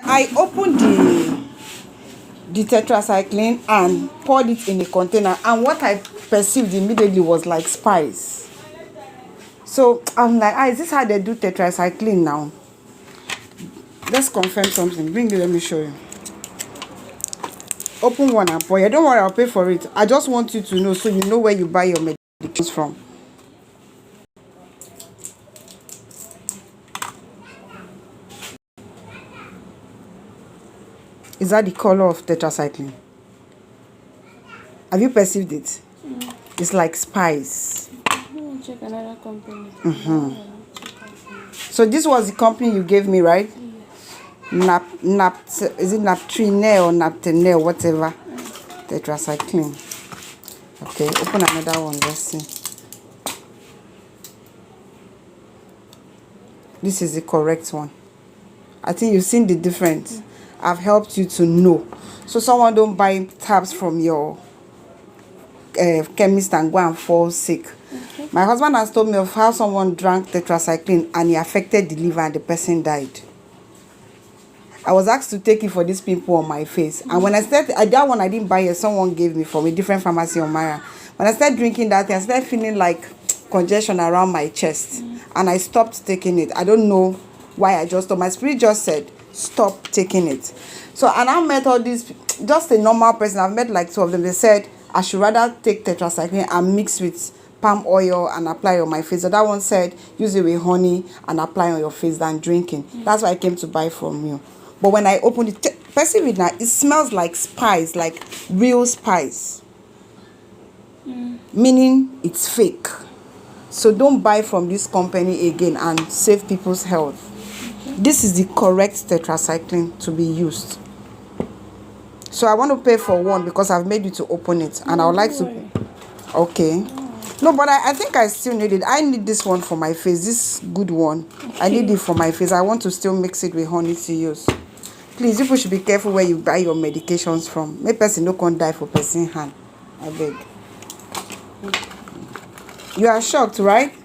I opened the tetracycline and poured it in a container, and what I perceived immediately was like spice. So I'm like, is this how they do tetracycline now? Let's confirm something. Bring it, let me show you. Open one and pour. Don't worry, I'll pay for it. I just want you to know so you know where you buy your medications from. Is that the color of tetracycline? Have you perceived it? It's like spice. Check another company. So this was the company you gave me, right? Yes. Is it Naptrine or Naptene, whatever? Tetracycline. Okay, open another one. Let's see. This is the correct one. I think you've seen the difference. I've helped you to know. So someone don't buy tabs from your chemist and go and fall sick. Okay. My husband has told me of how someone drank tetracycline and he affected the liver and the person died. I was asked to take it for this pimple on my face. And when I started, that one I didn't buy it, someone gave me from a different pharmacy on Mara. When I started drinking that, I started feeling like congestion around my chest. And I stopped taking it. I don't know why I just stopped. My spirit just said, stop taking it. So, and I met all these, just a normal person. I've met like two of them. They said, I should rather take tetracycline and mix with palm oil and apply on my face. So that one said, use it with honey and apply on your face than drinking. That's why I came to buy from you. But when I opened it, perceive it now, it smells like spice, like real spice. Meaning it's fake. So don't buy from this company again and save people's health. This is the correct tetracycline to be used. So I want to pay for one because I've made you to open it. And I would like to... Okay. No, but I think I still need it. I need this one for my face. This good one. Okay. I need it for my face. I want to still mix it with honey to use. Please, people should be careful where you buy your medications from. Make person no can die for person hand. I beg. You are shocked, right?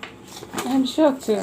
I'm shocked too.